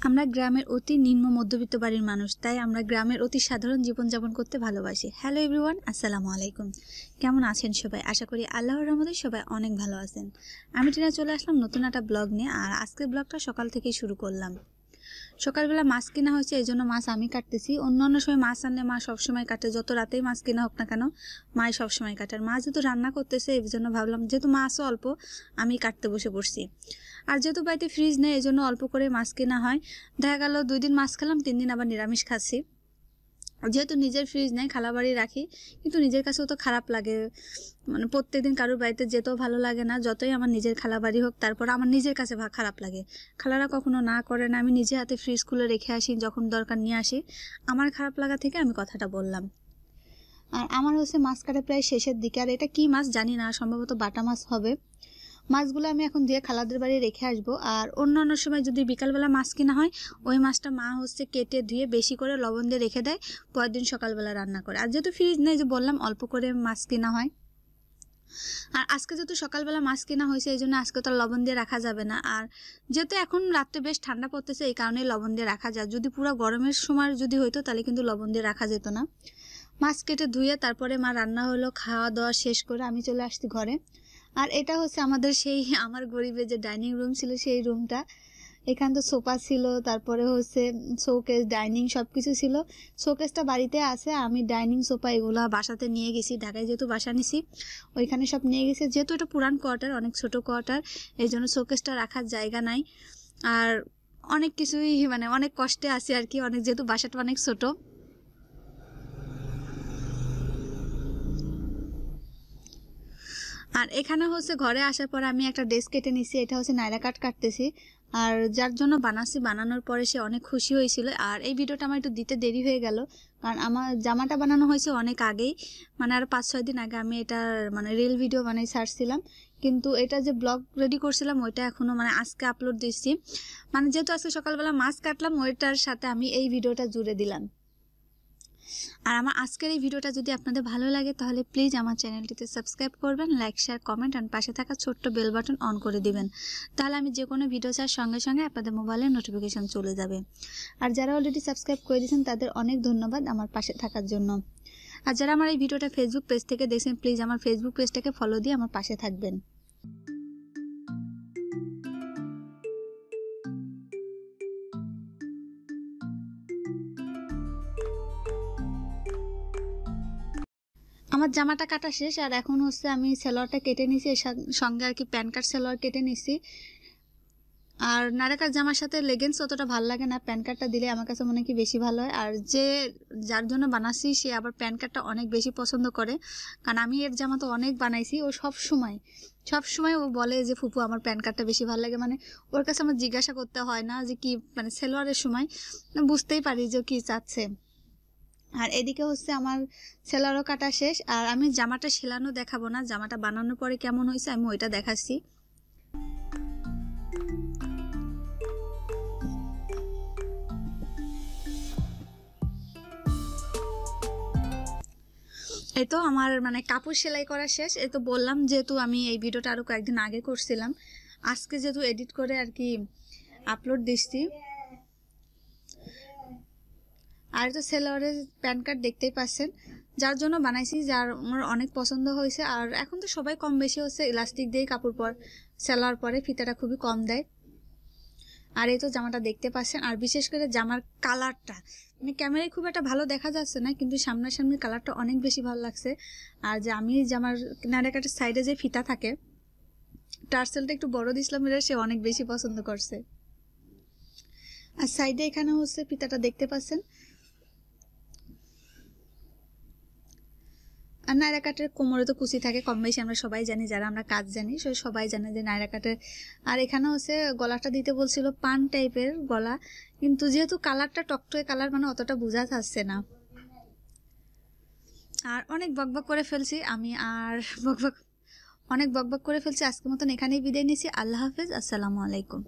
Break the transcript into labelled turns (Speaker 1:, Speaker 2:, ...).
Speaker 1: আমরা গ্রামের অতি নিম্ন মধ্যবিত্ত বাড়ির মানুষ, তাই আমরা গ্রামের অতি সাধারণ জীবনযাপন করতে ভালোবাসি। হ্যালো এভরিওয়ান, আসসালামু আলাইকুম। কেমন আছেন সবাই? আশা করি আল্লাহর রহমতে সবাই অনেক ভালো আছেন। আমি টিনা চলে আসলাম নতুন একটা ব্লগ নিয়ে। আর আজকের ব্লগটা সকাল থেকেই শুরু করলাম। সকালবেলা মাছ কেনা হয়েছে, এই জন্য মাছ আমি কাটতেছি। অন্য সময় মাছ আনলে মা সবসময় কাটে, যত রাতেই মাছ কেনা হোক না কেন মাই সবসময় কাটে। আর মা যেহেতু রান্না করতেছে এই জন্য ভাবলাম যেহেতু মাছও অল্প আমি কাটতে বসে পড়ছি। আর যেহেতু বাড়িতে ফ্রিজ নেই এই জন্য অল্প করে মাছ কেনা হয়। দেখা গেল 2 দিন মাছ খেলাম, 3 দিন আবার নিরামিষ খাচ্ছি। যেহেতু নিজের ফ্রিজ নেই, খালা বাড়ি রাখি, কিন্তু নিজের কাছেও তো খারাপ লাগে। মানে প্রত্যেকদিন কারোর বাড়িতে যেতেও ভালো লাগে না, যতই আমার নিজের খালা বাড়ি হোক তারপর আমার নিজের কাছে খারাপ লাগে। খালারা কখনো না করে না, আমি নিজে হাতে ফ্রিজ খুলে রেখে আসি, যখন দরকার নিয়ে আসি। আমার খারাপ লাগা থেকে আমি কথাটা বললাম। আর আমার হচ্ছে মাছ কাটা প্রায় শেষের দিকে। আর এটা কি মাছ জানি না, সম্ভবত বাটা মাছ হবে। মাছগুলো আমি এখন দিয়ে খালাদের বাড়ি রেখে আসবো। আর অন্য সময় যদি বিকালবেলা মাছ কিনা হয়, ওই মাছটা মা হচ্ছে কেটে ধুয়ে বেশি করে লবণ দিয়ে রেখে দেয়, পরের দিন সকালবেলা রান্না করে। আর যেহেতু ফ্রিজ নেই, যে বললাম অল্প করে মাছ কিনা হয়। আর আজকে যেহেতু সকালবেলা মাছ কেনা হয়েছে এই জন্য আজকে তো লবণ দিয়ে রাখা যাবে না। আর যেহেতু এখন রাত্রে বেশ ঠান্ডা পড়তেছে এই কারণে লবণ দিয়ে রাখা যায়। যদি পুরো গরমের সময় যদি হইতো তাহলে কিন্তু লবণ দিয়ে রাখা যেত না। মাছ কেটে ধুয়ে তারপরে মা রান্না হলো, খাওয়া দাওয়া শেষ করে আমি চলে আসছি ঘরে। আর এটা হচ্ছে আমাদের সেই আমার গরিবের যে ডাইনিং রুম ছিল সেই রুমটা। এখানে তো সোফা ছিল, তারপরে হচ্ছে শোকেস, ডাইনিং সব কিছু ছিল। শোকেসটা বাড়িতে আছে, আমি ডাইনিং সোফা এগুলো বাসাতে নিয়ে গেছি। ঢাকায় যেহেতু বাসা নিছি ওইখানে সব নিয়ে গেছি। যেহেতু এটা পুরান কোয়ার্টার, অনেক ছোট কোয়ার্টার, এই জন্য শোকেসটা রাখার জায়গা নাই। আর অনেক কিছুই মানে অনেক কষ্টে আছি আর কি, অনেক যেহেতু বাসাটা অনেক ছোট। আর এখানে হচ্ছে ঘরে আসার পর আমি একটা ড্রেস কেটে নিছি, এটা হচ্ছে নায়রা কাট কাটতেছি। আর যার জন্য বানাচ্ছি, বানানোর পরে সে অনেক খুশি হয়েছিল। আর এই ভিডিওটা আমার একটু দিতে দেরি হয়ে গেল, কারণ আমার জামাটা বানানো হয়েছে অনেক আগেই, মানে আর 5-6 দিন আগে আমি এটার মানে রিল ভিডিও বানাই ছাড়ছিলাম। কিন্তু এটা যে ব্লগ রেডি করছিলাম ওইটা এখনও মানে আজকে আপলোড দিচ্ছি। মানে যেহেতু আজকে সকালবেলা মাছ কাটলাম ওইটার সাথে আমি এই ভিডিওটা জুড়ে দিলাম। আর আমার আজকের এই ভিডিওটা যদি আপনাদের ভালো লাগে তাহলে প্লিজ আমার চ্যানেলটিতে সাবস্ক্রাইব করবেন, লাইক, শেয়ার, কমেন্ট আর পাশে থাকা ছোট্ট বেল বাটন অন করে দিবেন। তাহলে আমি যে কোনো ভিডিও ছাড়ার সঙ্গে সঙ্গে আপনাদের মোবাইলে নোটিফিকেশন চলে যাবে। আর যারা অলরেডি সাবস্ক্রাইব করে দিয়েছেন তাদের অনেক ধন্যবাদ আমার পাশে থাকার জন্য। আর যারা আমার এই ভিডিওটা ফেসবুক পেজ থেকে দেখছেন প্লিজ আমার ফেসবুক পেজটাকে ফলো দিয়ে আমার পাশে থাকবেন। আমার জামাটা কাটা শেষ, আর এখন হচ্ছে আমি সেলোয়ারটা কেটে নিছি, এর সঙ্গে আর কি প্যান্ট কাট সেলোয়ার কেটে নিছি। আর নায়রাকার জামার সাথে লেগিংস অতটা ভালো লাগে না, প্যান্ট কাটটা দিলে আমার কাছে মনে হয় কি বেশি ভালো হয়। আর যার জন্য বানাচ্ছি সে আবার প্যান্ট কাটটা অনেক বেশি পছন্দ করে, কারণ আমি এর জামা তো অনেক বানাইছি। ও সব সময় ও বলে যে ফুপু আমার প্যান্ট কাটটা বেশি ভালো লাগে। মানে ওর কাছে আমার জিজ্ঞাসা করতে হয় না যে কি, মানে সেলোয়ারের সময় বুঝতেই পারি যে কি চাচ্ছে। আর এদিকে হচ্ছে আমার সেলোয়ারও কাটা শেষ। আর আমি জামাটা সেলানো দেখাবো না, জামাটা বানানোর পরে কেমন হয়েছে আমি ওইটা দেখাচ্ছি। এই তো আমার মানে কাপড় সেলাই করা শেষ। এই তো বললাম যেহেতু আমি এই ভিডিওটা আরো কয়েকদিন আগে করছিলাম, আজকে যেহেতু এডিট করে আর কি আপলোড দিচ্ছি। আর তো সেলোয়ারের প্যান্ট কাট দেখতেই পাচ্ছেন, যার জন্য বানাইছি, যার আমার অনেক পছন্দ হয়েছে। আর এখন তো সবাই কম বেশি হচ্ছে ইলাস্টিক দিয়ে কাপড় সেলোয়ার পরে, ফিতাটা খুবই কম দেয়। আর এই তো জামাটা দেখতে পাচ্ছেন। আর বিশেষ করে জামার কালারটা মানে ক্যামেরায় খুব একটা ভালো দেখা যাচ্ছে না, কিন্তু সামনাসামনি কালারটা অনেক বেশি ভালো লাগছে। আর যে আমি জামার নায়রা কাটের সাইডে যে ফিতা থাকে টার্সেলটা একটু বড় দিছিলাম, এটা সে অনেক বেশি পছন্দ করছে। আর সাইডে এখানে হচ্ছে ফিতাটা দেখতে পাচ্ছেন। আর নায়রা কাটের কোমরে তো কুচি থাকে কম বেশি, আমরা সবাই জানি, যারা আমরা কাজ জানি সবাই জানে যে নায়রা কাটের। আর এখানে হচ্ছে গলাটা দিতে বলছিল পান টাইপের গলা, কিন্তু যেহেতু কালারটা টকটকে কালার মানে অতটা বোঝা যাচ্ছে না। আর অনেক বকবক করে ফেলছি আমি, আর অনেক বকবক করে ফেলছি। আজকের মতন এখানেই বিদায় নিছি। আল্লাহ হাফেজ, আসসালামু আলাইকুম।